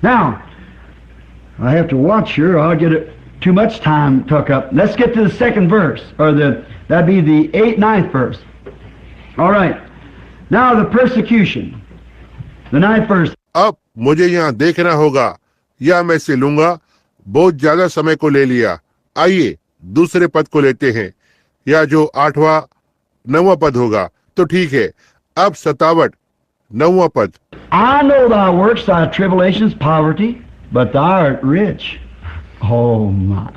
Now, I have to watch here, or I'll get too much time took up. Let's get to the second verse, or that'd be the 9th verse. All right. Now the persecution. The 9th verse. अब मुझे यहाँ देखना होगा, या मैं इसे लूंगा, बहुत ज्यादा समय को ले लिया। आइए दूसरे पद को लेते हैं, या जो 8वां 9वां पद होगा, तो ठीक है। अब 57 9वां पद। I know thy works, thy tribulations, poverty, but thou art rich. Oh my.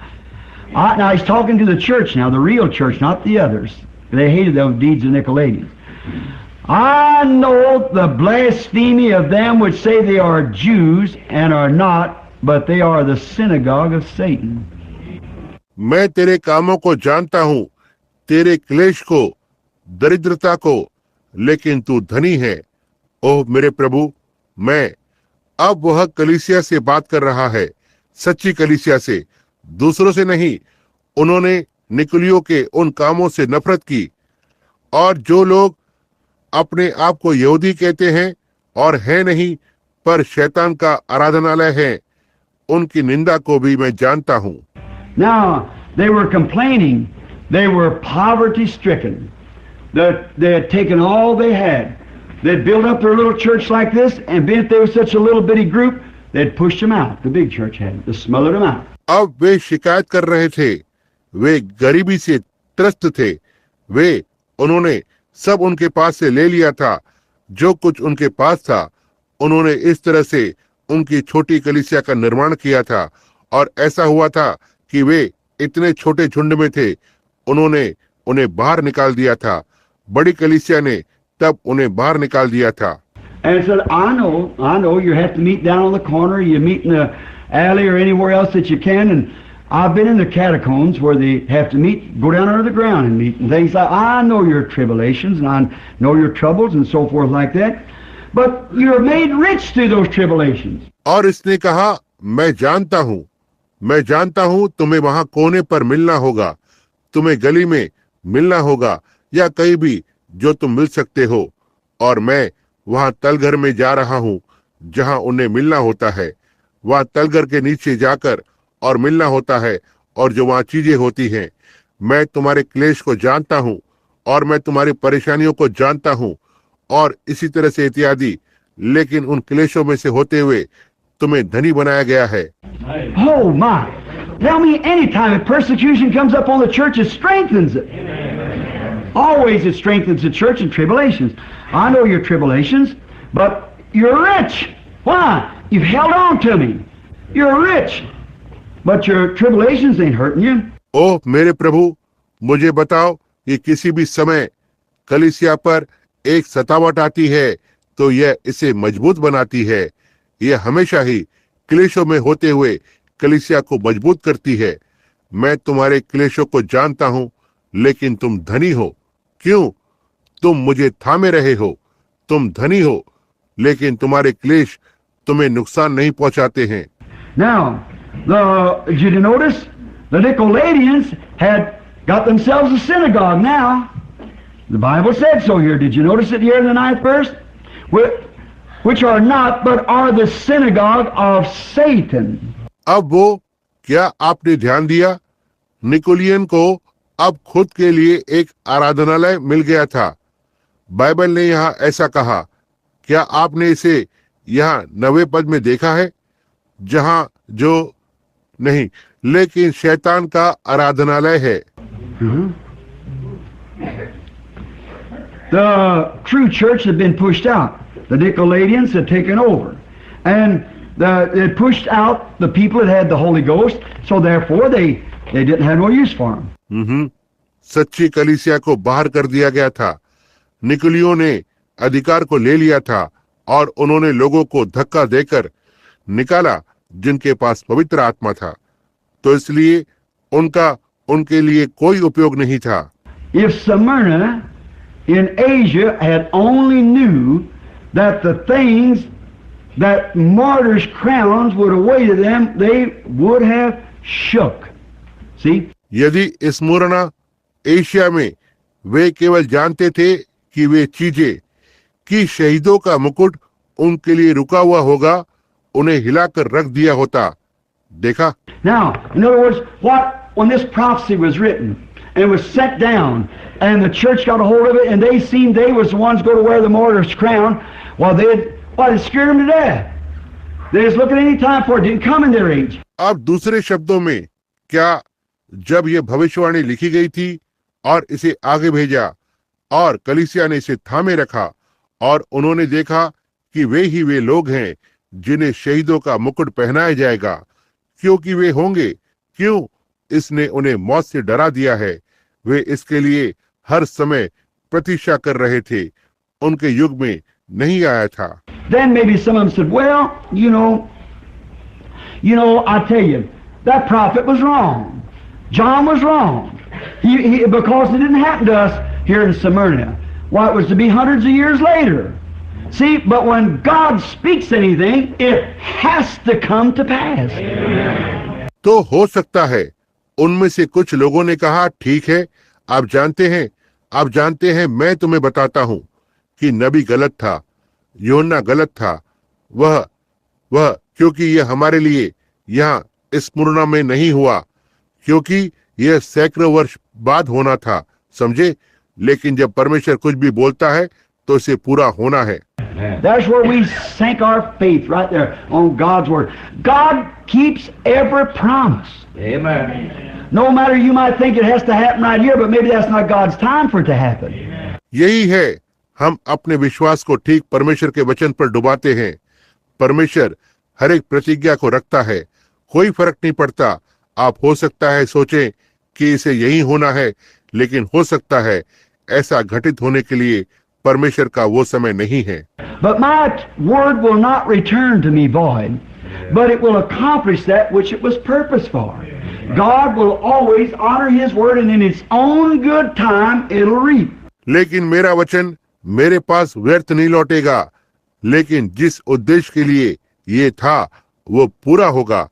Now he's talking to the church now, the real church, not the others. They hated those deeds of Nicolaitans. I know the blasphemy of them which say they are Jews and are not, but they are the synagogue of Satan. मैं तेरे कामों को जानता हूँ, तेरे क्लेश को, दरिद्रता को, लेकिन तू धनी है। ओह मेरे प्रभु, मैं अब वह कलीसिया से बात कर रहा है, सच्ची कलीसिया से, दूसरों से नहीं। उन्होंने निकुलियों के उन कामों से नफरत की, और जो लोग अपने आप को यहूदी कहते हैं और है नहीं, पर शैतान का आराधनालय है, उनकी निंदा को भी मैं जानता हूँ। Now, they were complaining. They were poverty stricken. They had taken all they had. They'd built up their little church like this, and if they were such a little bitty group, they'd pushed them out. The big church had. They smothered them out. अब वे शिकायत कर रहे थे, वे गरीबी से त्रस्त थे, उन्होंने सब उनके पास से ले लिया था, जो कुछ उनके पास था। उन्होंने इस तरह से उनकी छोटी कलीसिया का निर्माण किया था, और ऐसा हुआ था कि वे इतने छोटे झुंड में थे, उन्होंने उन्हें बाहर निकाल दिया था। बड़ी कलीसिया ने तब उन्हें बाहर निकाल दिया था। And said, I know, you have to meet down on the corner, you meet in the alley or anywhere else that you can, and I've been in the catacombs where they have to meet, go down under the ground and meet, and things like, I know your tribulations, and I know your troubles, and so forth like that, but you're made rich through those tribulations. और इसने कहा, मैं जानता हूँ तुम्हें वहां कोने पर मिलना होगा, तुम्हें गली में मिलना होगा, या कहीं भी जो तुम मिल सकते हो, और मैं वहां तलघर में जा रहा हूँ जहां उन्हें मिलना होता है, वहां तलघर के नीचे जाकर और मिलना होता है, और जो वहां चीजें होती हैं। मैं तुम्हारे क्लेश को जानता हूँ, और मैं तुम्हारी परेशानियों को जानता हूँ, और इसी तरह से इत्यादि, लेकिन उन क्लेशों में से होते हुए तुम्हें धनी बनाया गया है। Oh my! Tell me, anytime a persecution comes up on the church, it strengthens it. Always it strengthens the church in tribulations. I know your tribulations, but you're rich. Why? You've held on to me. You're rich, but your tribulations ain't hurting you. ओह मेरे प्रभु, मुझे बताओ कि किसी भी समय कलीसिया पर एक सतावट आती है तो यह इसे मजबूत बनाती है। यह हमेशा ही क्लेशों में होते हुए कलीसिया को मजबूत करती है। मैं तुम्हारे क्लेशों को जानता हूँ, लेकिन तुम धनी हो। क्यों? तुम मुझे थामे रहे हो। तुम धनी हो, लेकिन तुम्हारे क्लेश तुम्हें नुकसान नहीं पहुंचाते हैं। Now, did you notice the Nicolaitans had got themselves a synagogue now? The Bible said so here. Did you notice it here in the 9th verse? Which are not, but are the synagogue of Satan. अब वो, क्या आपने ध्यान दिया? निकोलियन को अब खुद के लिए एक आराधनालय मिल गया था। बाइबल ने यहाँ ऐसा कहा। क्या आपने इसे यहाँ 9वें पद में देखा है? जहाँ जो नहीं, लेकिन शैतान का आराधनालय है। The true church had been pushed out. The Nicolaitans had taken over. And they had pushed out the people that had the Holy Ghost, so therefore they didn't have no use for them. सच्ची कलीसिया को बाहर कर दिया गया था। निकुलियों ने अधिकार को ले लिया था, और उन्होंने लोगों को धक्का देकर निकाला जिनके पास पवित्र आत्मा था, तो इसलिए उनके लिए कोई उपयोग नहीं था। If Smyrna in Asia had only knew that the things that martyrs' crowns would await them, they would have shook. See? यदि स्मुरना एशिया में वे केवल जानते थे कि वे चीजें, कि शहीदों का मुकुट उनके लिए रुका हुआ होगा, उन्हें हिलाकर रख दिया होता। देखा? Now, in other words, when this prophecy was written and was set down, and the church got a hold of it, and they seemed they was the ones going to wear the martyr's crown, it scared them to death. They just look at any time for it. Didn't come in their age. अब दूसरे शब्दों में, क्या जब यह भविष्यवाणी लिखी गई थी और इसे आगे भेजा और कलीसिया ने इसे थामे रखा और उन्होंने देखा कि वे लोग हैं जिन्हें शहीदों का मुकुट पहनाया जाएगा, क्योंकि वे होंगे, क्यों इसने उन्हें मौत से डरा दिया है। वे इसके लिए हर समय प्रतीक्षा कर रहे थे। उनके युग में नहीं आया था। Then maybe some of them said, well, you know, I tell you, that prophet was wrong. John was wrong. Because it didn't happen to us here in Smyrna. Why, it was to be hundreds of years later. See, but when God speaks anything, it has to come to pass. तो हो सकता है उनमें से कुछ लोगों ने कहा, ठीक है, आप जानते हैं, मैं तुम्हें बताता हूं कि नबी गलत था, यूहन्ना गलत था, वह क्योंकि यह हमारे लिए यहाँ स्मुरना में नहीं हुआ, क्योंकि यह सैकड़ों वर्ष बाद होना था, समझे। लेकिन जब परमेश्वर कुछ भी बोलता है तो इसे पूरा होना है। That's where we sink our faith, right there on God's word. God keeps every promise. Amen. No matter you might think it has to happen right here, but maybe that's not God's time for it to happen. यही है, हम अपने विश्वास को ठीक परमेश्वर के वचन पर डुबाते हैं। परमेश्वर हर एक प्रतिज्ञा को रखता है, कोई फर्क नहीं पड़ता। आप हो सकता है सोचें कि इसे यही होना है, लेकिन हो सकता है ऐसा घटित होने के लिए परमेश्वर का वो समय नहीं है। But my word will not return to me void, but it will accomplish that which it was purposed for. God will always honor His word, and in its own good time it'll reap. लेकिन मेरा वचन मेरे पास व्यर्थ नहीं लौटेगा, लेकिन जिस उद्देश्य के लिए ये था वो पूरा होगा।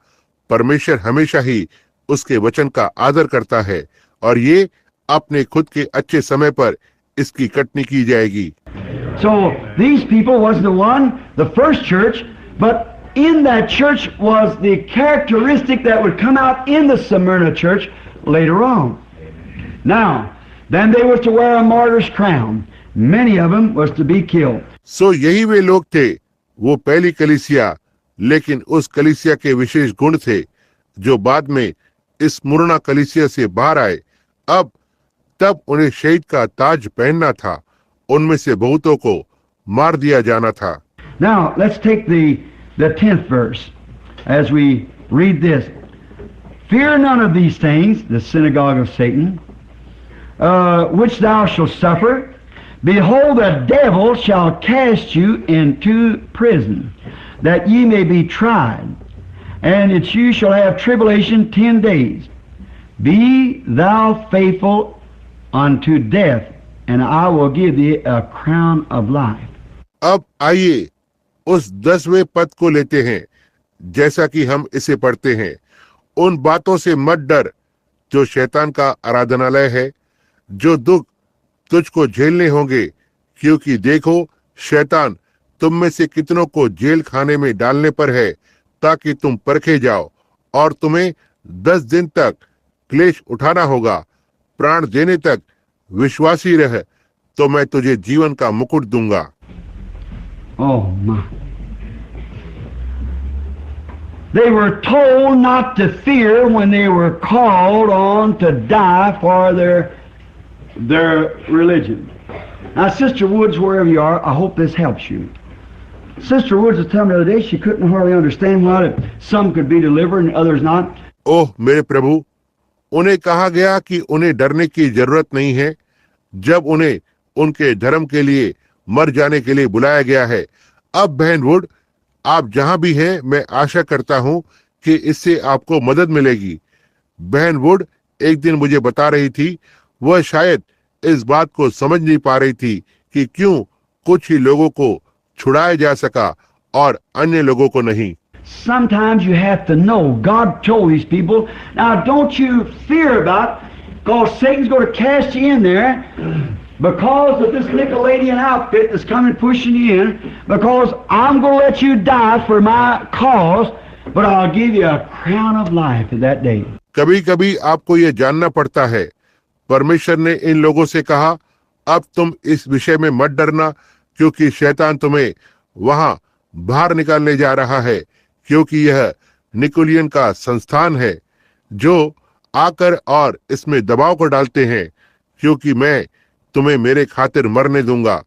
परमेश्वर हमेशा ही उसके वचन का आदर करता है और ये अपने खुद के अच्छे समय पर इसकी कटनी की जाएगी। So these people wasn't the first church, but in that church was the characteristic that would come out in the Smyrna church later on. Now, then they were to wear a martyr's crown. Many of them was to be killed. So यही वे लोग थे, वो पहली कलीसिया, लेकिन उस कलीसिया के विशेष गुण थे जो बाद में इस मुरना कलीसिया से बाहर आए। तब उन्हें शहीद का ताज पहनना था, उनमें से बहुतों को मार दिया जाना था। Now let's take the 10th verse as we read this. Fear none of these things, the synagogue of Satan, which thou shalt suffer. Behold, the devil shall cast you into prison, that ye may be tried, and that you shall have tribulation 10 days. Be thou faithful unto death, and I will give thee a crown of life. अब आइए उस 10वें पद को लेते हैं, जैसा कि हम इसे पढ़ते हैं। उन बातों से मत डर जो शैतान का आराधनालय है, जो दुख तुझको झेलने होंगे, क्योंकि देखो शैतान तुम में से कितनों को जेल खाने में डालने पर है, ताकि तुम परखे जाओ, और तुम्हें 10 दिन तक क्लेश उठाना होगा। प्राण देने तक विश्वासी रह, तो मैं तुझे जीवन का मुकुट दूंगा। Oh my. They were told not to fear when they were called on to die for their religion. Now, Sister Woods, wherever you are, I hope this helps you. Sister Woods was telling me the other day she couldn't hardly understand why some could be delivered and others not. ओह मेरे प्रभु, उन्हें कहा गया कि उन्हें डरने की जरूरत नहीं है जब उन्हें उनके धर्म के लिए मर जाने के लिए बुलाया गया है। अब बहन वुड, आप जहां भी हैं, मैं आशा करता हूं कि इससे आपको मदद मिलेगी। बहन वुड एक दिन मुझे बता रही थी, वह शायद इस बात को समझ नहीं पा रही थी कि क्यों कुछ ही लोगों को छुड़ाया जा सका और अन्य लोगों को नहीं। Sometimes you have to know. God told these people, now don't you fear about, because Satan's going to cast you in there, because of this Nicolaitan outfit that's coming pushing you in, because I'm going to let you die for my cause, but I'll give you a crown of life at that day. कभी कभी आपको ये जानना पड़ता है, परमेश्वर ने इन लोगों से कहा, अब तुम इस विषय में मत डरना, क्योंकि शैतान तुम्हें वहां बाहर निकालने जा रहा है, क्योंकि यह निकोलियन का संस्थान है जो आकर और इसमें दबाव को डालते हैं, क्योंकि मैं तुम्हें मेरे खातिर मरने दूंगा,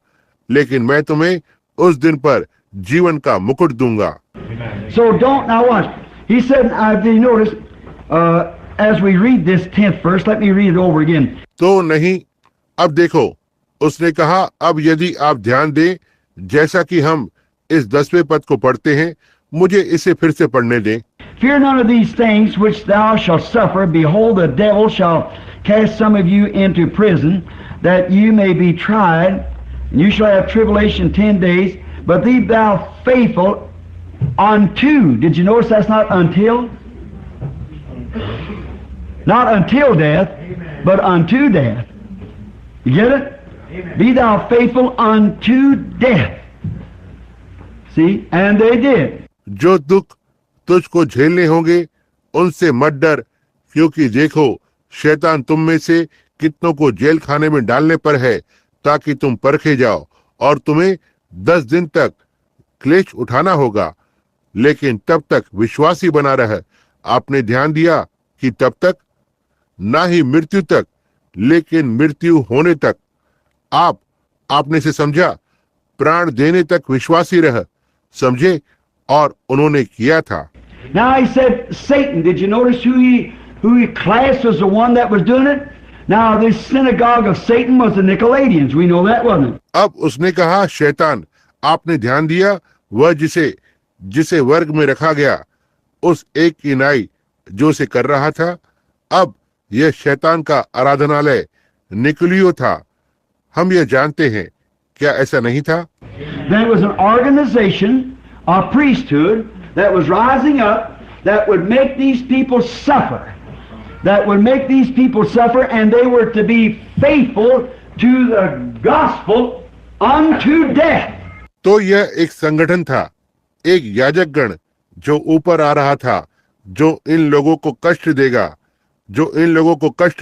लेकिन मैं तुम्हें उस दिन पर जीवन का मुकुट दूंगा। So don't, now watch. He said, did you notice, as we read this 10th verse, let me read it over again. तो नहीं, अब देखो, उसने कहा, अब यदि आप ध्यान दें, जैसा कि हम इस 10वें पद को पढ़ते हैं, मुझे इसे फिर से पढ़ने दें। Fear none of these things which thou shalt suffer. Behold, the devil shall cast some of you into prison, that you may be tried, and you shall have tribulation 10 days. But be thou faithful unto. Did you notice that's not until? Not until death, but unto death. You get it? Amen. Be thou faithful unto death. See? And they did. जो दुख तुझको झेलने होंगे उनसे मत डर, क्योंकि देखो शैतान तुम में से कितनों को जेल खाने में डालने पर है, ताकि तुम परखे जाओ, और तुम्हें 10 दिन तक क्लेश उठाना होगा, लेकिन तब तक विश्वासी बना रह। आपने ध्यान दिया कि तब तक ना ही मृत्यु तक, लेकिन मृत्यु होने तक। आपने से समझा, प्राण देने तक विश्वासी रह, समझे, और उन्होंने किया था। Now he said Satan. Did you notice who he classed as the one that was doing it? Now this synagogue of Satan was the Nicolaitans. We know that, wasn't it? अब उसने कहा शैतान। आपने ध्यान दिया, वह जिसे वर्ग में रखा गया, उस एक की नाई जो से कर रहा था। अब यह शैतान का आराधनालय निकुलियो था। हम यह जानते हैं, क्या ऐसा नहीं था? There was an organization, a priesthood that was rising up that would make these people suffer. That would make these people suffer, and they were to be faithful to the gospel unto death. तो यह एक संगठन था, एक याजक गण जो ऊपर आ रहा था, जो इन लोगों को कष्ट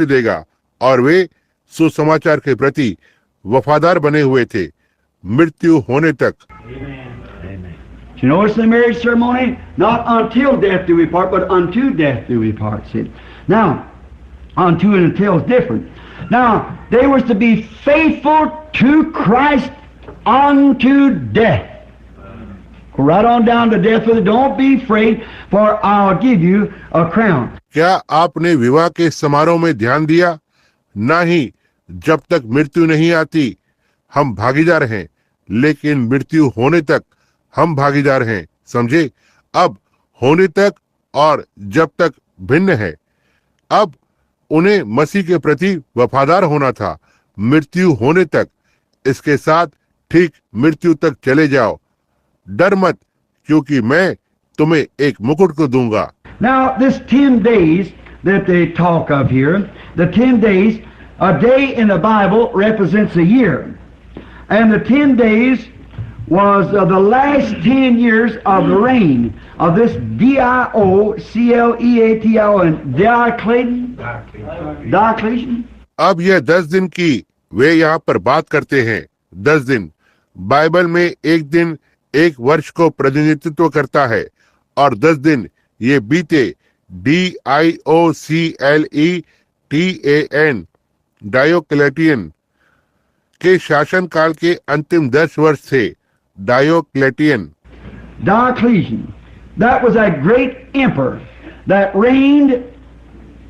देगा, और वे सुसमाचार के प्रति वफादार बने हुए थे मृत्यु होने तक। You notice the marriage ceremony? Not until death do we part, but unto death do we part. See? Now, unto and until is different. Now, they were to be faithful to Christ unto death. Go right on down to death with it. Don't be afraid, for I'll give you a crown. क्या आपने विवाह के समारोह में ध्यान दिया? ना ही जब तक मृत्यु नहीं आती हम भागीदार हैं, लेकिन मृत्यु होने तक हम भागीदार हैं, समझे? अब होने तक और जब तक भिन्न है। अब उन्हें मसीह के प्रति वफादार होना था मृत्यु होने तक। इसके साथ ठीक मृत्यु तक चले जाओ, डर मत, क्योंकि मैं तुम्हें एक मुकुट को दूंगा। Now, this 10 days that they talk of here, the 10 days, a day in the Bible represents a year. And the 10 days was the last 10 years of the reign of this Diocletan and Diocletian. अब यह 10 दिन की वे यहाँ पर बात करते हैं। 10 दिन बाइबल में एक दिन एक वर्ष को प्रतिनिधित्व करता है, और 10 दिन ये बीते Diocletan डायोक्लेटियन के शासन काल के अंतिम 10 वर्ष थे। Diocletian, that was a great emperor that reigned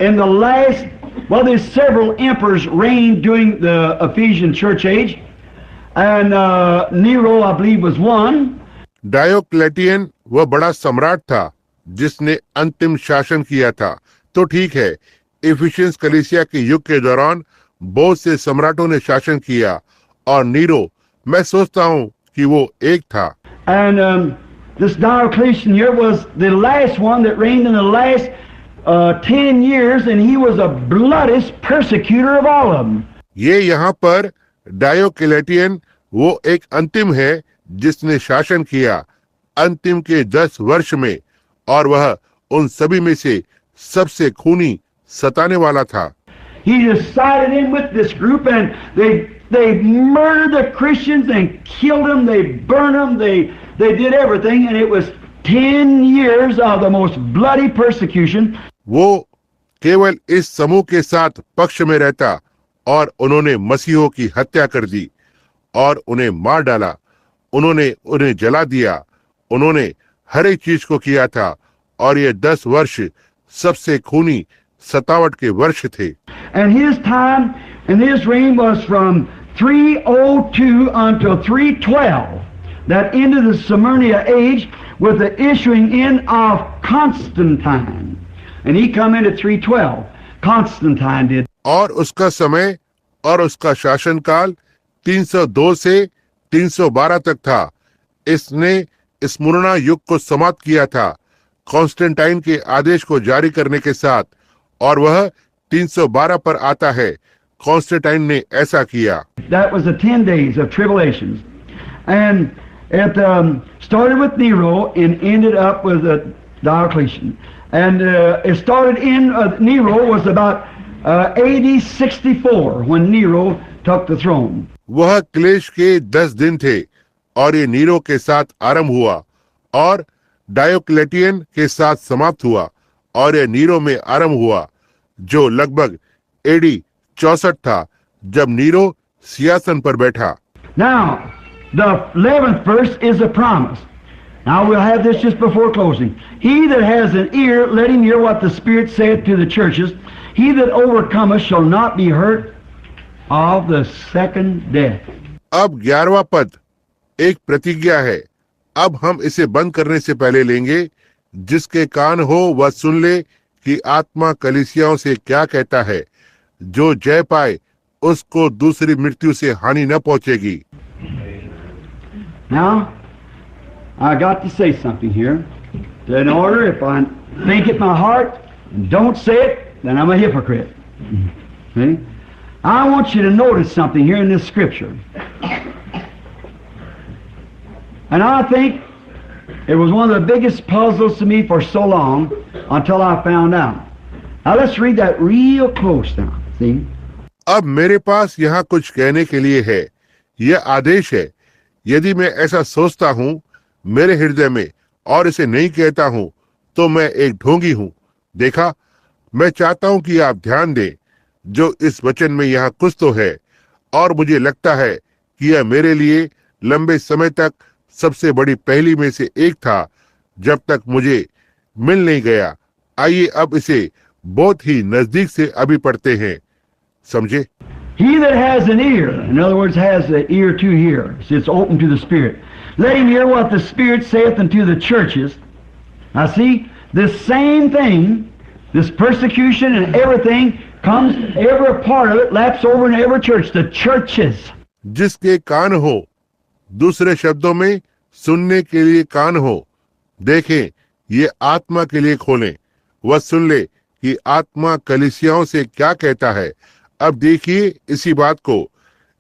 in the last, well, there's several emperors reigned during the Ephesian church age, and Nero, I believe, was one. Diocletian वह बड़ा सम्राट था जिसने अंतिम शासन किया था। तो ठीक है, इफिशियंस कलीसिया के युग के दौरान बहुत से सम्राटों ने शासन किया, और नीरो, मैं सोचता हूँ कि वो एक था। And this Diocletian here was the last one that reigned in the last 10 years, and he was the bloodiest persecutor of all of them. ये यहाँ पर डायोक्लेटियन वो एक अंतिम है जिसने शासन किया अंतिम के 10 वर्ष में, और वह उन सभी में से सबसे खूनी सताने वाला था। He decided in with this group, and they murdered the Christians and killed them. They burned them. They did everything, and it was 10 years of the most bloody persecution. वो केवल इस समूह के साथ पक्ष में रहता और उन्होंने मसीहों की हत्या कर दी और उन्हें मार डाला। उन्होंने उन्हें जला दिया। उन्होंने हर एक चीज को किया था, और ये 10 वर्ष सबसे खूनी सतावट के वर्ष थे। And his time and his reign was from 302 until 312. That ended the Smyrna age with the issuing in of Constantine. And he come in at 312. Constantine did. और उसका समय और उसका शासनकाल 302 से 312 तक था। इसने स्मुरना युग को समाप्त किया था कॉन्स्टेंटाइन के आदेश को जारी करने के साथ, और वह 312 पर आता है। कॉन्स्टेंटाइन ने ऐसा किया। That was the 10 days of tribulations, and it started with Nero and ended up with Diocletian. And it started in Nero was about AD 64 when Nero took the throne. वह क्लेश के 10 दिन थे और ये नीरो के साथ आरंभ हुआ और डायोक्लेटियन के साथ समाप्त हुआ, और ये नीरो में आरंभ हुआ जो लगभग AD 64 था जब नीरो सिंहासन पर बैठा। Now, the 11th verse is a promise. Now we'll have this just before closing. He that has an ear, let him hear what the Spirit saith to the churches. He that overcometh shall not be hurt of the second death. अब 11वां पद एक प्रतिज्ञा है। अब हम इसे बंद करने से पहले लेंगे। जिसके कान हो वह सुन ले कि आत्मा कलीसियाओं से क्या कहता है। जो जय पाए उसको दूसरी मृत्यु से हानि न पहुंचेगी। Now, I got to say something here. In order, if I think it in my heart and don't say it, then I'm a hypocrite. See? I want you to notice something here in this scripture. And I think it was one of the biggest puzzles to me for so long until I found out. Now let's read that real close now. See? अब मेरे पास यहाँ कुछ कहने के लिए है। यह आदेश है। यदि मैं ऐसा सोचता हूँ मेरे हृदय में और इसे नहीं कहता हूँ तो मैं एक ढोंगी हूँ। देखा, मैं चाहता हूँ कि आप ध्यान दें जो इस वचन में यहाँ कुछ तो है, और मुझे लगता है कि यह मेरे लिए लंबे समय तक सबसे बड़ी पहली में से एक था जब तक मुझे मिल नहीं गया। आइए अब इसे बहुत ही नजदीक से अभी पढ़ते हैं, समझे। He that has an ear, in other words, has an ear to hear, it's open to the Spirit. Let him hear what the Spirit saith unto the churches. Now see, this same thing, this persecution and everything comes, every part of it laps over in every church, the churches. जिसके कान हो, दूसरे शब्दों में सुनने के लिए कान हो, देखें ये आत्मा के लिए खोलें। वह सुन ले कि आत्मा कलीसियाओं से क्या कहता है। अब देखिए इसी बात को,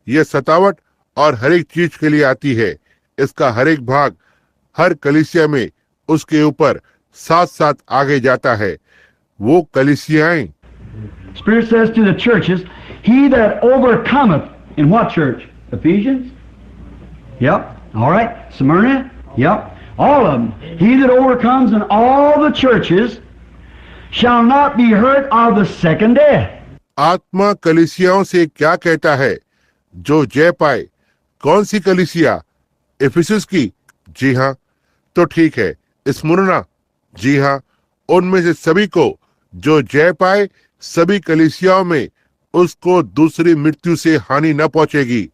यह सतावट और हर एक चीज के लिए आती है। इसका हर एक भाग हर कलीसिया में उसके ऊपर साथ साथ आगे जाता है। वो कलीसियाएं। Spirit says to the churches, he that overcometh, in what church? Ephesians? Yep. All right. Smyrna? Yep. All of them. He that overcomes in all the churches shall not be hurt of the second death. आत्मा कलीसियाओं से क्या कहता है? जो जय पाए। कौन सी कलीसिया? इफिसुस की? जी हाँ। तो ठीक है। स्मुरना? जी हाँ। उनमें से सभी को जो जय पाए, सभी कलीसियाओं में उसको दूसरी मृत्यु से हानि न पहुंचेगी।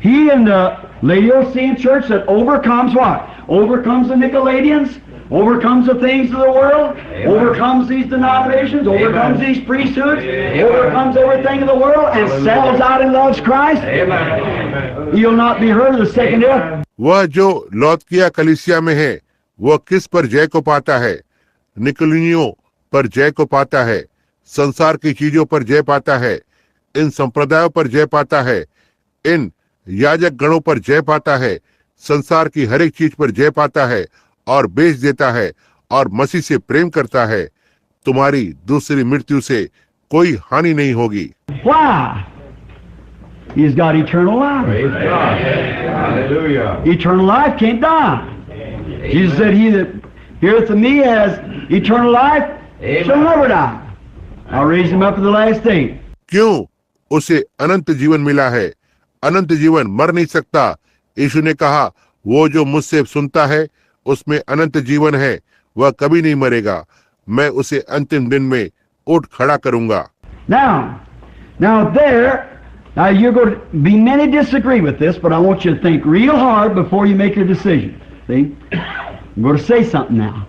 He in the Laodicean church that overcomes what? Overcomes the Nicolaitans, overcomes the things of the world, overcomes these denominations, overcomes these priesthoods, overcomes everything in the world and sells out and loves Christ. He'll not be hurt of the second death. वह जो लौदकिया कलीसिया में है, वह किस पर जय को पाता है? निकलिनियों पर जय को पाता है, संसार की चीजों पर जय पाता है, इन संप्रदायों पर जय पाता है, इन याजक गणों पर जय पाता है, संसार की हर एक चीज पर जय पाता है और बेच देता है और मसीह से प्रेम करता है, तुम्हारी दूसरी मृत्यु से कोई हानि नहीं होगी। Why? He's got eternal life. Praise God. Hallelujah. Eternal life can't die. Jesus said, "He that heareth of me has eternal life shall never die. I'll raise him up at the last day." क्यों? उसे अनंत जीवन मिला है। अनंत जीवन मर नहीं सकता। यीशु ने कहा, वो जो मुझसे सुनता है उसमें अनंत जीवन है, वह कभी नहीं मरेगा। मैं उसे अंतिम दिन में उठ खड़ा करूंगा। Now you're going to be many disagree with this, but I want you to think real hard before you make your decision. See? I'm going to say something now.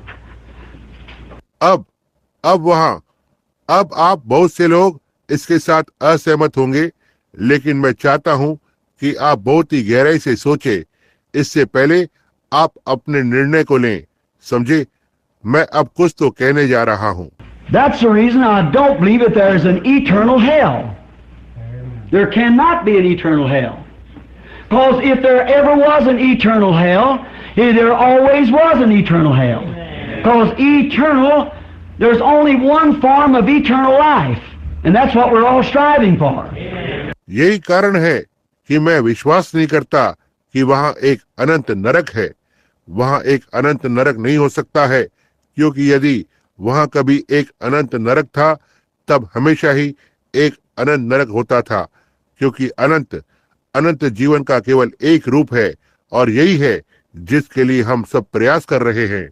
अब आप बहुत से लोग इसके साथ असहमत होंगे, लेकिन मैं चाहता हूं कि आप बहुत ही गहराई से सोचें। इससे पहले आप अपने निर्णय को लें। समझे? मैं अब कुछ तो कहने जा रहा हूं। That's the reason I don't believe that there is an eternal hell. There cannot be an eternal hell. Because if there ever was an eternal hell, there always was an eternal hell. Because eternal, there's only one form of eternal life. And that's what we're all striving for. यही कारण है कि मैं विश्वास नहीं करता कि वहाँ एक अनंत नरक है। वहाँ एक अनंत नरक नहीं हो सकता है, क्योंकि यदि वहाँ कभी एक अनंत नरक था, तब हमेशा ही एक अनंत नरक होता था, क्योंकि अनंत जीवन का केवल एक रूप है और यही है जिसके लिए हम सब प्रयास कर रहे हैं।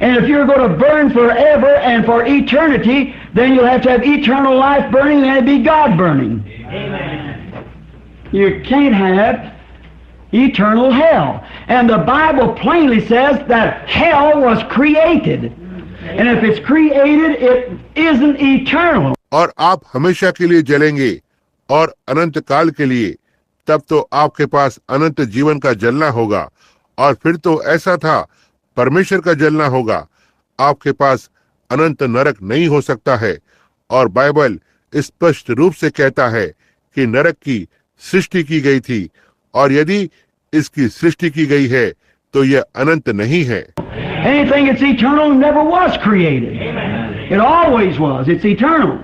And if you're going to burn forever and for eternity, then you'll have to have eternal life burning and it'll be God burning. Amen. You can't have eternal hell. And the Bible plainly says that hell was created. And if it's created, it isn't eternal. और आप हमेशा के लिए जलेंगे और अनंत काल के लिए, तब तो आपके पास अनंत जीवन का जलना होगा। और फिर तो ऐसा था, परमेश्वर का जलना होगा। आपके पास अनंत नरक नहीं हो सकता है। और बाइबल स्पष्ट रूप से कहता है कि नरक की सृष्टि की गई थी, और यदि इसकी सृष्टि की गई है तो यह अनंत नहीं है। Anything that's eternal never was created. It always was. It's eternal.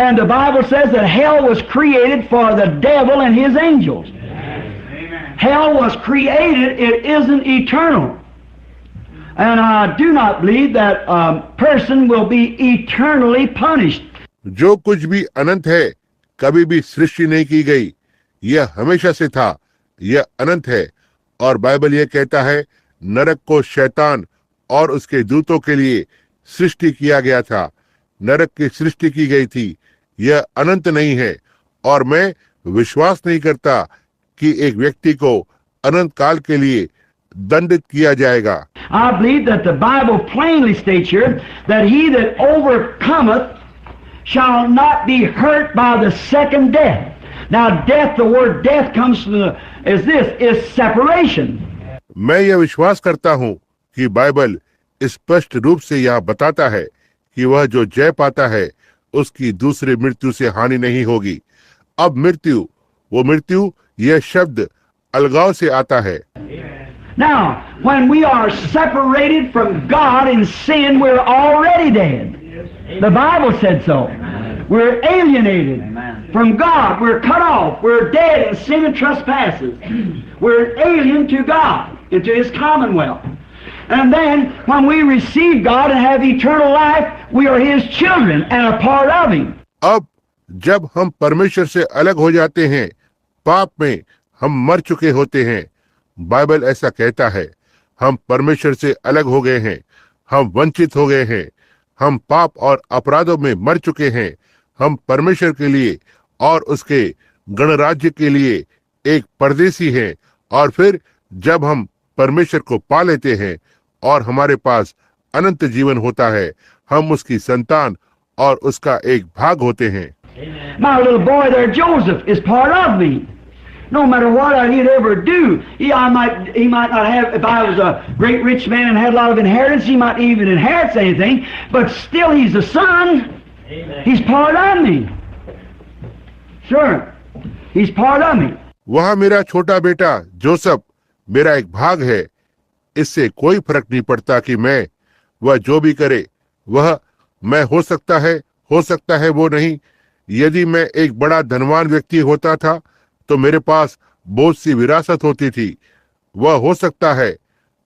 And the Bible says that hell was created for the devil and his angels. Hell was created. It isn't eternal. And I do not believe that a person will be eternally punished. जो कुछ भी अनंत है कभी भी सृष्टि नहीं की गई, यह हमेशा से था, यह अनंत है। और बाइबल यह कहता है, नरक को शैतान और उसके दूतों के लिए सृष्टि किया गया था। नरक की सृष्टि की गई थी, यह अनंत नहीं है। और मैं विश्वास नहीं करता कि एक व्यक्ति को अनंत काल के लिए दंडित किया जाएगा। I believe that the Bible plainly states here that he that overcometh shall not be hurt by the second death. Now death, the word death comes from is separation. मैं यह विश्वास करता हूँ कि बाइबल स्पष्ट रूप से यह बताता है कि वह जो जय पाता है उसकी दूसरी मृत्यु से हानि नहीं होगी। अब मृत्यु यह शब्द अलगाव से आता है। Now, when we are separated from God in sin, we're already dead. The Bible said so. We're alienated from God. We're cut off. We're dead in sin and trespasses. We're alien to God, into His commonwealth. And then, when we receive God and have eternal life, we are His children and a part of Him. अब जब हम परमेश्वर से अलग हो जाते हैं, पाप में हम मर चुके होते हैं। बाइबल ऐसा कहता है, हम परमेश्वर से अलग हो गए हैं, हम वंचित हो गए हैं, हम पाप और अपराधों में मर चुके हैं। हम परमेश्वर के लिए और उसके गणराज्य के लिए एक परदेसी हैं। और फिर जब हम परमेश्वर को पा लेते हैं और हमारे पास अनंत जीवन होता है, हम उसकी संतान और उसका एक भाग होते हैं। My little boy there, Joseph, is part of me. No matter what he'd ever do, he might not have, if I was a great rich man and had a lot of inheritance, he might even inherit anything, but still he's a son. Amen. He's part of me. Sure. He's part of me. वह मेरा छोटा बेटा Joseph मेरा एक भाग है। इससे कोई फर्क नहीं पड़ता कि वह जो भी करे वह मैं हो सकता है वो नहीं। यदि मैं एक बड़ा धनवान व्यक्ति होता था तो मेरे पास बहुत सी विरासत होती थी। वह हो सकता है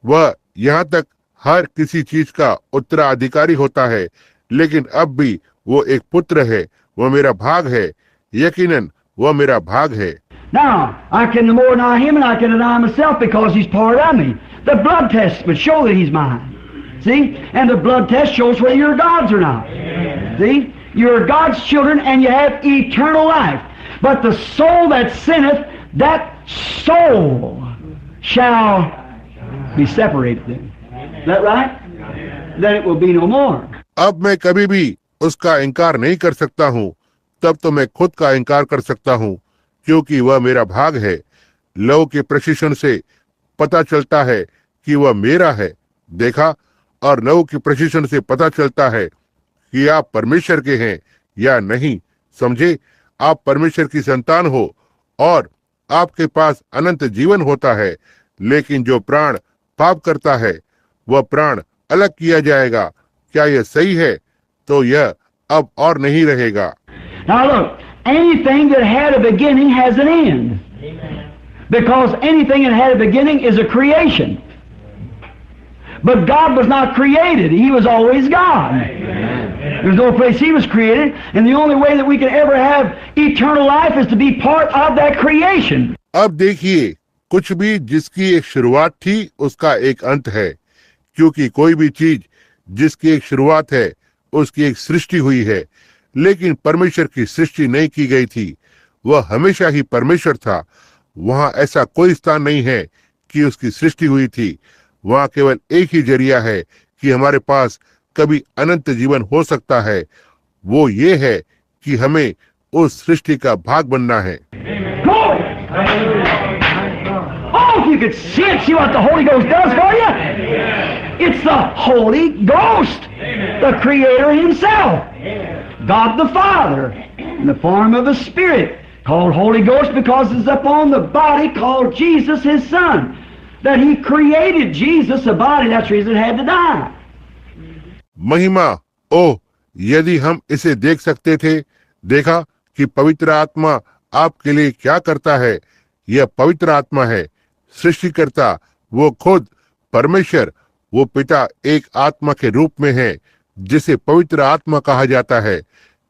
वह यहाँ तक हर किसी चीज का उत्तराधिकारी होता है, लेकिन अब भी वो एक पुत्र है, वह मेरा भाग है। यकीनन वह मेरा भाग है। Now, I can more deny him and I can deny myself because he's part of me. The blood test would show that he's mine. See? And the blood test shows whether you're God's or not. See? You're God's children and you have eternal life. But the soul that sinneth, that soul shall be separated then. Is that right? Then it will be no more. अब मैं कभी भी उसका इनकार नहीं कर सकता हूँ, तब तो मैं खुद का इनकार कर सकता हूँ, क्योंकि वह मेरा भाग है। लहू के प्रशिक्षण से पता चलता है कि वह मेरा है। देखा? और लहू के प्रशिक्षण से पता चलता है कि आप परमेश्वर के हैं या नहीं। समझे? आप परमेश्वर की संतान हो और आपके पास अनंत जीवन होता है, लेकिन जो प्राण पाप करता है वह प्राण अलग किया जाएगा। क्या यह सही है? तो यह अब और नहीं रहेगा। Now look, anything that had a beginning has an end. Because anything that had a beginning is a creation. But God was not created. He was always God. There's no place He was created, and the only way that we can ever have eternal life is to be part of that creation. अब देखिए, कुछ भी जिसकी एक शुरुआत थी उसका एक अंत है, क्योंकि कोई भी चीज जिसकी एक शुरुआत है उसकी एक सृष्टि हुई है, लेकिन परमेश्वर की सृष्टि नहीं की गई थी। वह हमेशा ही परमेश्वर था। वहां ऐसा कोई स्थान नहीं है कि उसकी सृष्टि हुई थी। वहां केवल एक ही जरिया है कि हमारे पास कभी अनंत जीवन हो सकता है। वो ये है कि हमें उस सृष्टि का भाग बनना है। Oh, if you could see it, see what the Holy Ghost does for you. It's the Holy Ghost, the Creator Himself, God the Father, in the form of a Spirit, called Holy Ghost because it's upon the body called Jesus, His Son. That He created Jesus, a body, that's the reason it had to die. महिमा, ओह, यदि हम इसे देख सकते थे। देखा कि पवित्र आत्मा आपके लिए क्या करता है। यह पवित्र आत्मा है, सृष्टिकर्ता, वो खुद परमेश्वर, वो पिता एक आत्मा के रूप में है, जिसे पवित्र आत्मा कहा जाता है,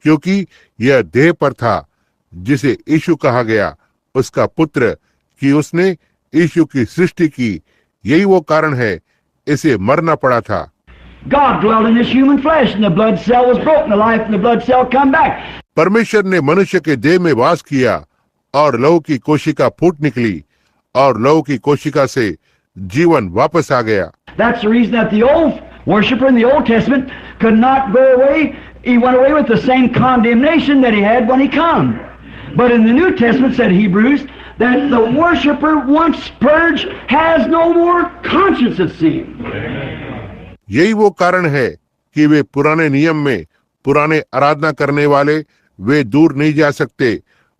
क्योंकि यह देह पर था, जिसे यीशु कहा गया, उसका पुत्र, कि उसने यीशु की सृष्टि की। यही वो कारण है इसे मरना पड़ा था। God dwelt in this human flesh and the blood cell was broken, the life in the blood cell come back. परमेश्वर ने मनुष्य के देह में वास किया और लहू की कोशिका फूट निकली और लहू की कोशिका से जीवन वापस आ गया। That's the reason that the old worshiper in the Old Testament could not go away. He went away with the same condemnation that he had when he come. But in the New Testament, said Hebrews, that the worshiper once purged has no more conscience of sin. यही वो कारण है कि वे पुराने नियम में पुराने आराधना करने वाले वे दूर नहीं जा सकते।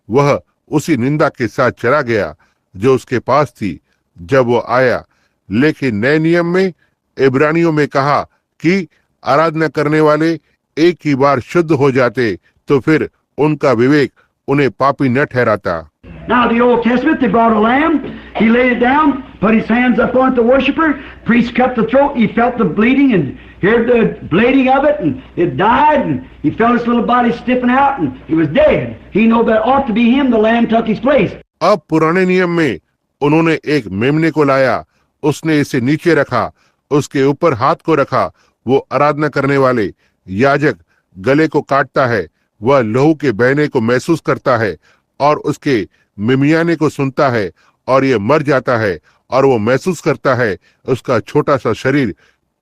वह उसी निंदा के साथ चला गया जो उसके पास थी जब वो आया। लेकिन नए नियम में इब्रानियों में कहा कि आराधना करने वाले एक ही बार शुद्ध हो जाते तो फिर उनका विवेक उन्हें पापी न ठहराता। Now the Old Testament, they brought a lamb, he laid it down, put his hands up on it, the worshiper, priest cut the throat, he felt the bleeding and heard the bleeding of it, and it died, and he felt his little body stiffen out, and he was dead. He knew that ought to be him, the lamb took his place. अब पुराने नियम में उन्होंने एक मेमने को लाया, उसने इसे नीचे रखा, उसके ऊपर हाथ को रखा। वो आराधना करने वाले याजक गले को काटता है, वह लहू के बहने को महसूस करता है और उसके मिमियाने को सुनता है और ये मर जाता है और वो महसूस करता है उसका छोटा सा शरीर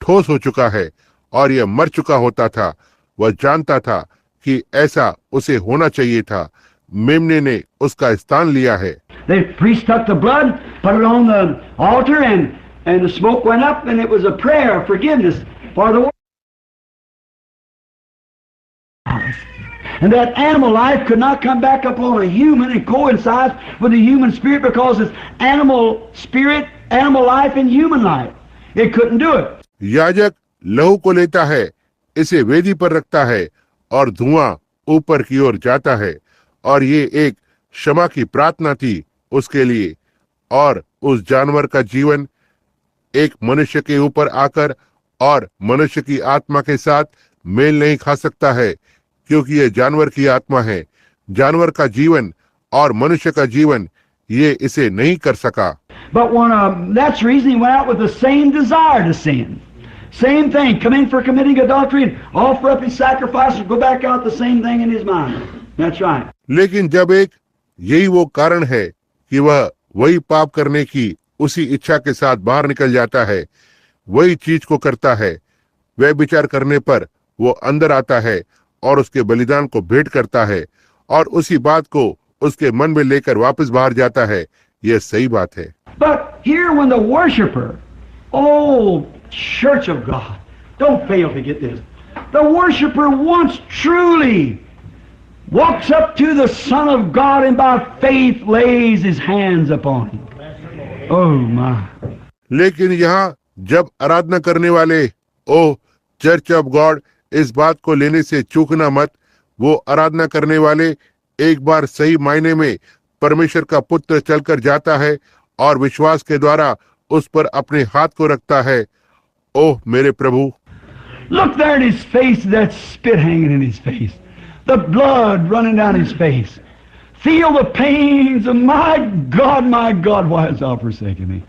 ठोस हो चुका है और यह मर चुका होता था। वह जानता था कि ऐसा उसे होना चाहिए था। मेमने ने उसका स्थान लिया है। The priest took the blood, put it on the altar, and the smoke went up, and it was a prayer of forgiveness for the world. And that animal life could not come back upon a human and coincide with the human spirit because it's animal spirit, animal life, and human life. It couldn't do it. याजक लहू को लेता है, इसे वेदी पर रखता है और धुआं ऊपर की ओर जाता है, और ये एक क्षमा की प्रार्थना थी उसके लिए। और उस जानवर का जीवन एक मनुष्य के ऊपर आकर और मनुष्य की आत्मा के साथ मेल नहीं खा सकता है, क्योंकि ये जानवर की आत्मा है। जानवर का जीवन और मनुष्य का जीवन ये इसे नहीं कर सका। But that's the reason he went out with the same desire to sin. Same thing, come in for committing adultery and offer up his sacrifice and go back out, the same thing in his mind. That's right. लेकिन जब एक यही वो कारण है कि वह वही पाप करने की उसी इच्छा के साथ बाहर निकल जाता है, वही चीज को करता है, वह विचार करने पर वो अंदर आता है और उसके बलिदान को भेंट करता है और उसी बात को उसके मन में लेकर वापस बाहर जाता है। यह सही बात है। But here when the worshiper, oh church of God, don't fail to get this. The worshiper once truly walks up to the Son of God and by faith lays his hands upon him. Oh my. लेकिन यहाँ जब आराधना करने वाले, ओ church of God, इस बात को लेने से चूकना मत। वो आराधना करने वाले एक बार सही मायने में परमेश्वर का पुत्र चलकर जाता है और विश्वास के द्वारा उस पर अपने हाथ को रखता है। ओह मेरे प्रभु, Look there at his face, that spit hanging in his face, the blood running down his face. Feel the pains of my God, why hast thou forsaken me?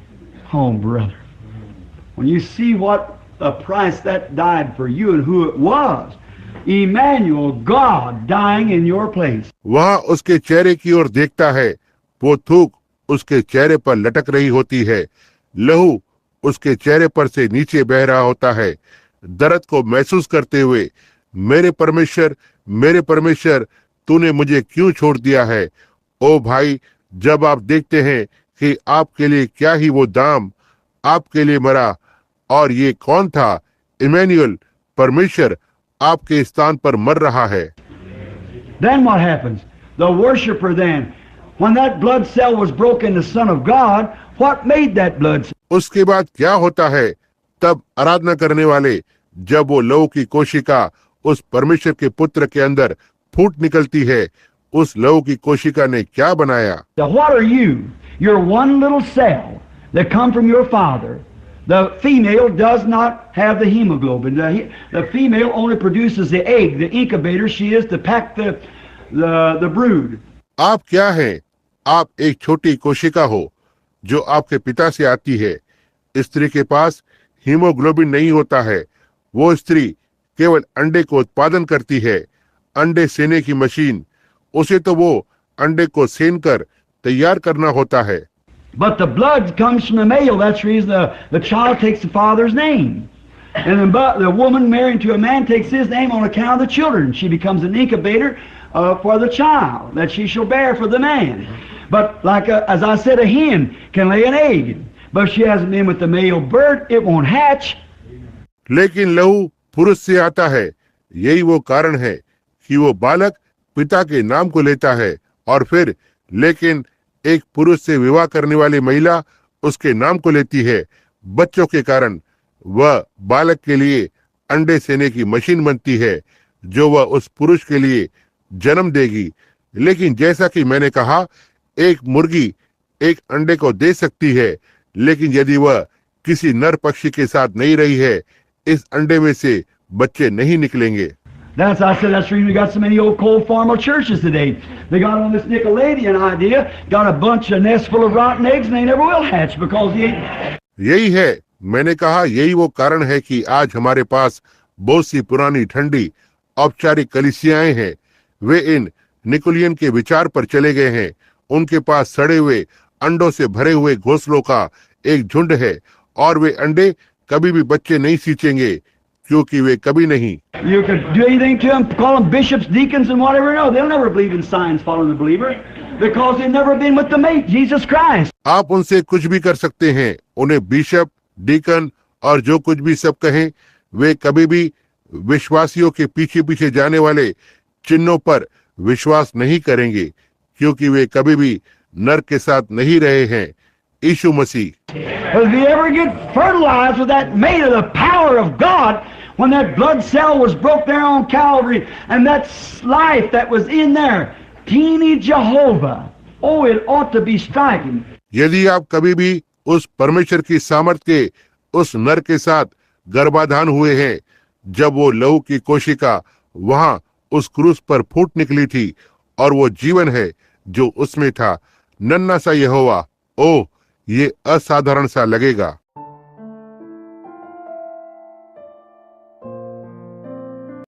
Oh, brother, when you see what a price that died for you and who it was, Emmanuel, God dying in your place. वहाँ उसके चेहरे की ओर देखता है, वो थूक उसके चेहरे पर लटक रही होती है, लहू उसके चेहरे पर से नीचे बह रहा होता है, दर्द को महसूस करते हुए, मेरे परमेश्वर तूने मुझे क्यों छोड़ दिया है। ओ भाई, जब आप देखते हैं कि आपके लिए क्या ही वो दाम आपके लिए मरा, और ये कौन था? इमैनुअल, परमेश्वर आपके स्थान पर मर रहा है। Then what happens? The worshiper then, when that blood cell was broken, the Son of God, what made that blood cell? उसके बाद क्या होता है? तब आराधना करने वाले, जब वो लहू की कोशिका उस परमेश्वर के पुत्र के अंदर फूट निकलती है, उस लहू की कोशिका ने क्या बनाया? Now what are you? You're one little cell that come from your father. The female does not have the hemoglobin. The female only produces the egg, the incubator. She is to pack the brood. आप क्या हैं? आप एक छोटी कोशिका हो जो आपके पिता से आती है। स्त्री के पास हीमोग्लोबिन नहीं होता है। वो स्त्री केवल अंडे को उत्पादन करती है, अंडे सेने की मशीन। उसे तो वो अंडे को सेन कर तैयार करना होता है। But the blood comes from the male. That's the reason the child takes the father's name. And the woman married to a man takes his name on account of the children. She becomes an incubator for the child that she shall bear for the man. But like, as I said, a hen can lay an egg. But if she hasn't been with the male bird, it won't hatch. लेकिन लहू पुरुष से आता है। यही वो कारण है कि वो बालक पिता के नाम को लेता है, और फिर लेकिन एक पुरुष से विवाह करने वाली महिला उसके नाम को लेती है। बच्चों के कारण वह बालक के लिए अंडे सेने की मशीन बनती है, जो वह उस पुरुष के लिए जन्म देगी। लेकिन जैसा कि मैंने कहा, एक मुर्गी एक अंडे को दे सकती है, लेकिन यदि वह किसी नर पक्षी के साथ नहीं रही है, इस अंडे में से बच्चे नहीं निकलेंगे। That's the reason we got so many old cold formal churches today. They got on this Nicolaitan idea, got a bunch of nests full of rotten eggs, and they never will hatch because they ain't. यही है, मैंने कहा, यही वो कारण है कि आज हमारे पास बहुत सी पुरानी ठंडी औपचारिक कलीसियाएं हैं। वे इन निकोलियन के विचार पर चले गए हैं। उनके पास सड़े हुए अंडों से भरे हुए घोंसलों का एक झुंड है, और वे अंडे कभी भी बच्चे नहीं सींचेंगे, क्योंकि वे कभी नहीं। You could do anything to them, call them bishops, deacons, and whatever. No, they'll never believe in signs following the believer because they've never been with the mate, Jesus Christ. आप उनसे कुछ भी कर सकते हैं, उन्हें बिशप, डीकन और जो कुछ भी सब कहें, वे कभी भी विश्वासियों के पीछे पीछे जाने वाले चिन्हों पर विश्वास नहीं करेंगे, क्योंकि वे कभी भी नर के साथ नहीं रहे हैं। यीशु मसीह But if you ever get fertilized with that made of the power of God, when that blood cell was broke there on Calvary, and that life that was in there, teeny Jehovah, oh, it ought to be striking. यदि आप कभी भी उस परमेश्वर की सामर्थ्य के उस नर के साथ गर्भाधान हुए हैं, जब वो लहू की कोशिका वहां उस क्रूस पर फूट निकली थी, और वो जीवन है जो उसमें था, नन्हा सा यहोवा, ओ, ये असाधारण सा लगेगा।